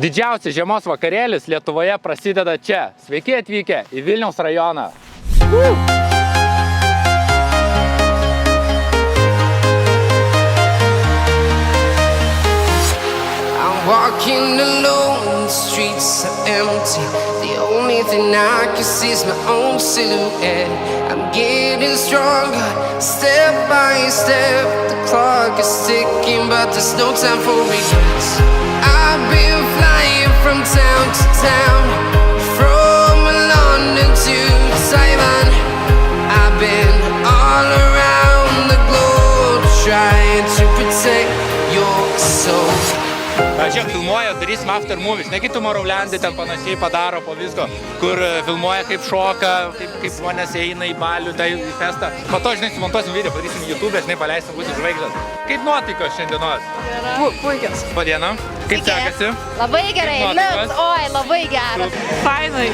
Didžiausias žiemos vakarėlis Lietuvoje prasideda čia. Sveiki atvykę į Vilniaus rajoną. I'm walking alone, the streets are empty. The only thing I can see is my own silhouette. I'm getting stronger, step by step. The clock is ticking, but there's no time for regrets. I've been flying from town to town, from London to Taiwan. I've been all around the globe, trying to protect your soul. Čia filmuoja, darysim after movies, negi Tomorrowland'ai ten panašiai padaro po visko, kur filmuoja kaip šoka, kaip žmonės eina į balių, tai į festą. Po to, žinai, sumontuosim video, padarysim YouTube, žinai, paleisim būti žvaigždės. Kaip nuotaikos šiandienos? Puikios. Po dieną. Kaip sekasi? Labai gerai, liuks, oi, labai geras. Fainai.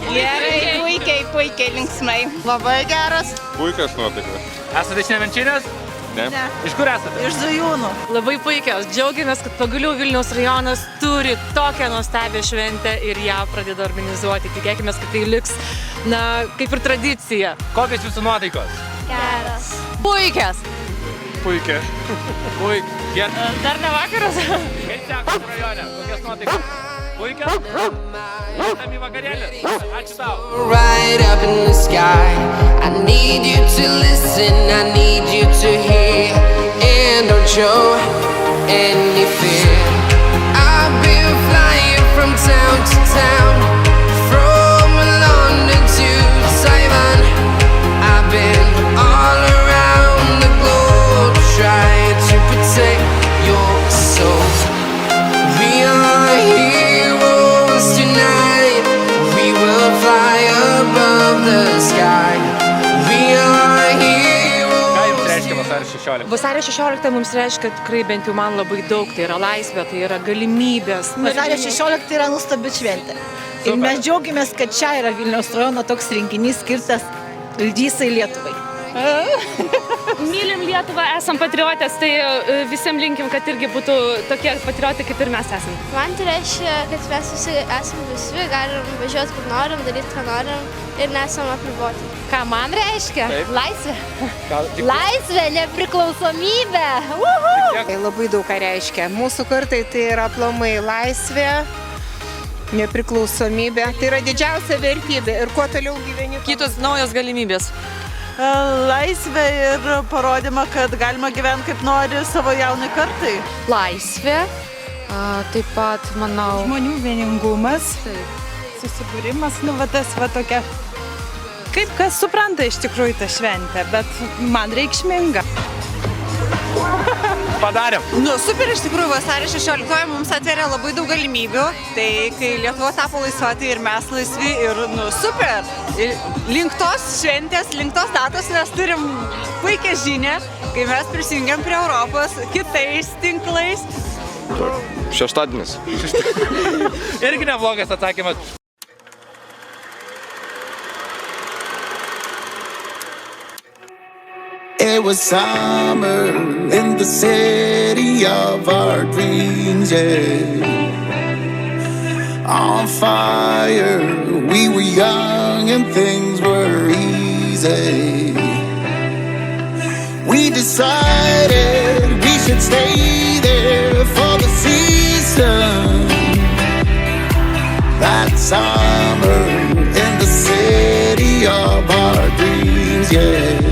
Gerai, puikiai, linksmai. Labai geras. Puikios nuotaikos. Esate iš Nemenčinės? Ne. Iš kur esate? Iš Zujūnų. Labai puikios. Džiaugiamės, kad pagaliau Vilniaus rajonas turi tokią nuostabią šventę ir ją pradeda organizuoti. Tikėkime, kad tai liks, na, kaip ir tradicija. Kokios jūsų nuotaikos? Geras. Puikios. Puikia. Dar ne vakaras. Kaip sekasi rajone? Kokios nuotaikos? Puikios? Einam į vakarėlį. Ačiū tau. Right up in the sky, I need you to listen, I need you to hear, and don't show any fear. I've been flying from town to town, from London to Taiwan. I've been all around the globe, trying to protect your soul. We are heroes tonight, we will fly above the sky. We are heroes. Ką jums reiškia vasario 16? Vasario 16 mums reiškia tikrai bent jau man labai daug. Tai yra laisvė, tai yra galimybės. Vasario 16 yra nuostabi šventė. Ir mes džiaugiamės, kad čia yra Vilniaus rajono toks renginys skirtas visai Lietuvai. Mylim Lietuvą, esam patriotės, tai visiems linkim, kad irgi būtų tokie patriotai, kaip ir mes esam. Man tai reiškia, kad mes visi esame laisvi, galim važiuoti kur norim, daryti ką norim ir nesam apriboti. Ką man reiškia? Taip. Laisvė. Laisvė, nepriklausomybė. Tai labai daug ką reiškia. Mūsų kartai tai yra aplamai laisvė, nepriklausomybė. Tai yra didžiausia vertybė ir kuo toliau gyveni. Kitos naujos galimybės. Laisvė ir parodymą, kad galima gyventi kaip nori savo jaunai kartai. Laisvė, taip pat, manau, Žmonių vieningumas, susibūrimas, nu va tas va tokia. Kaip kas supranta iš tikrųjų tą šventę, bet man reikšminga. Padarėm. Nu, super, iš tikrųjų, vasario 16 mums atveria labai daug galimybių. Tai kai Lietuva tapo laisva, tai ir mes laisvi ir, nu, super. Ir link tos šventės, link tos datos mes turim puikią žinią, kai mes prisijungiam prie Europos kitais tinklais. Šeštadienis. Irgi neblogas atsakymas. It was summer in the city of our dreams, yeah. On fire, we were young and things were easy. We decided we should stay there for the season. That summer in the city of our dreams, yeah.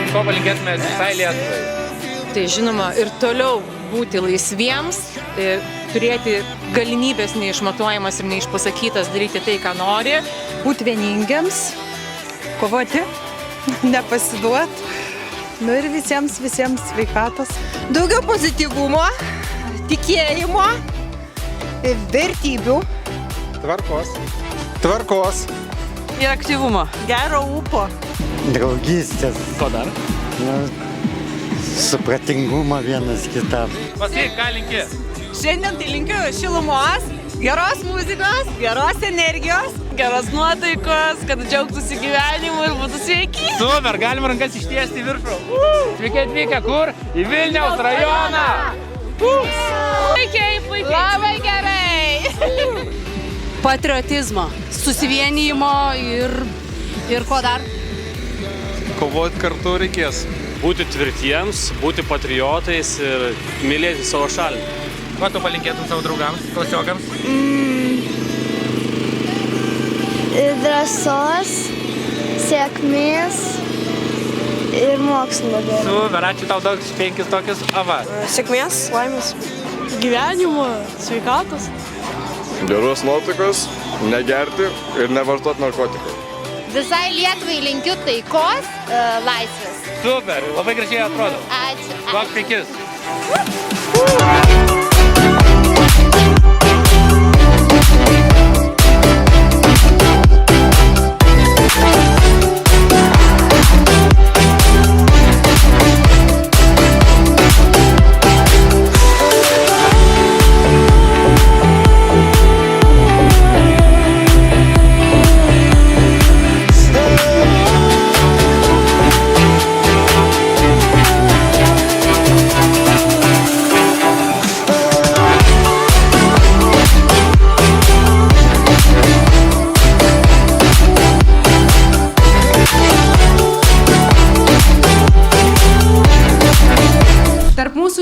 Ko palinkėtume visai Lietuvai? tai žinoma ir toliau būti laisviems, turėti galimybės neišmatuojamas ir neišpasakytas daryti tai, ką nori. Būti vieningiams, kovoti, nepasiduot. Nu ir visiems sveikatos. Daugiau pozityvumo, tikėjimo, vertybių. Tvarkos. Ir aktyvumo. Gero ūpo. Draugystės. Ko dar? Supratingumą vienas kitam. Pasakyk, ką linki? Šiandien tai linkiu šilumos, geros muzikos, geros energijos, geros nuotaikos, kad džiaugtųsi gyvenimu ir būtų sveiki. Super, galima rankas ištiesti į viršų. Sveiki atvykę kur? Į Vilniaus rajoną. Puikiai, puikiai. Labai gerai. Patriotizmo, susivienijimo ir ko dar? Kovoti kartu reikės. Būti tvirtiems, būti patriotais ir mylėti savo šalį. Ko tu palinkėtum savo draugams, klasiokams? Drąsos, sėkmės ir mokslo gerai. Super, ačiū tau daug, 5 tokius ava. Sėkmės, laimės, gyvenimo, sveikatos. Geros nuotaikos, negerti ir nevartoti narkotikų. Visai Lietuvai linkiu taikos, laisvės. Super, labai gražiai atrodo. Ačiū. Duok 5.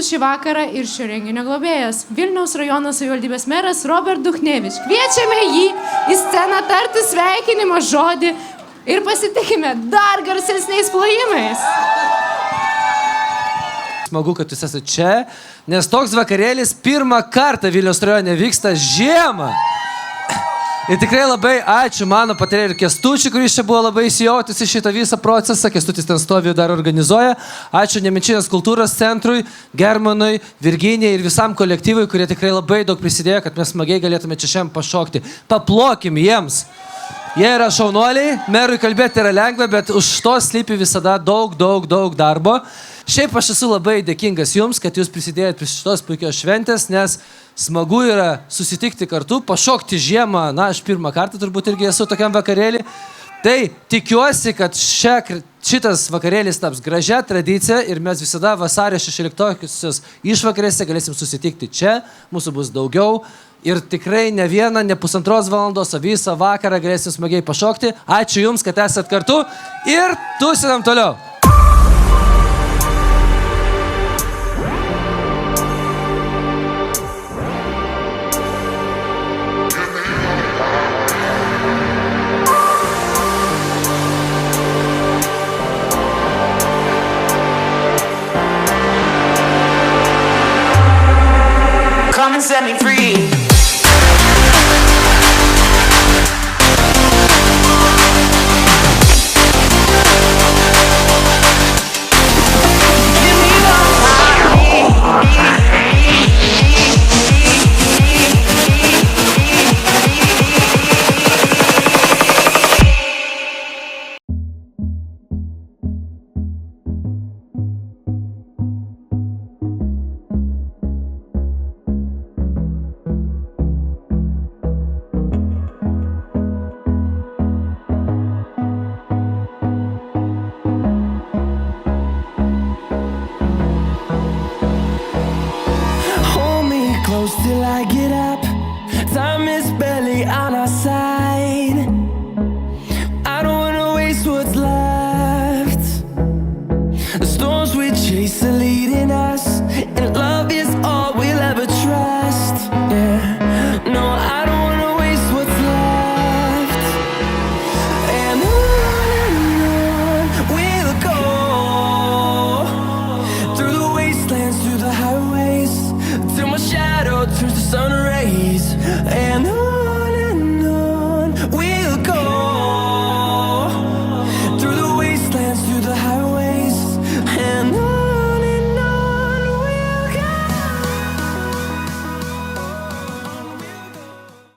Šį vakarą ir šio renginio globėjas Vilniaus rajono savivaldybės meras Robert Duchnevič. Kviečiame jį į sceną tarti sveikinimo žodį ir pasitikime dar garsesniais plojimais. Smagu, kad jūs esate čia, nes toks vakarėlis pirmą kartą Vilniaus rajone vyksta žiemą. Ir tikrai labai ačiū mano patarėjui Kęstučiui, kuris čia buvo labai įsijautis į šitą visą procesą. Kęstutis ten stovi ir dar organizuoja. Ačiū Nemenčinės kultūros centrui, Germanui, Virginijai ir visam kolektyvui, kurie tikrai labai daug prisidėjo, kad mes smagiai galėtume čia šiandien pašokti. Paplokim jiems. Jie yra šaunuoliai, merui kalbėti yra lengva, bet už to slypi visada daug darbo. Šiaip aš esu labai dėkingas jums, kad jūs prisidėjot prie šitos puikios šventės, nes smagu yra susitikti kartu, pašokti žiemą, na, aš pirmą kartą turbūt irgi esu tokiam vakarėlį. Tai tikiuosi, kad šitas vakarėlis taps gražia tradicija ir mes visada vasario 16-osios išvakarėse galėsim susitikti čia, mūsų bus daugiau. Ir tikrai ne vieną, ne 1,5 valandos, o visą vakarą galėsim smagiai pašokti. Ačiū jums, kad esat kartu ir tusinam toliau. Come and set me free. Till I get up, time is barely on our side. I don't wanna waste what's left. The storms we chase are leading us.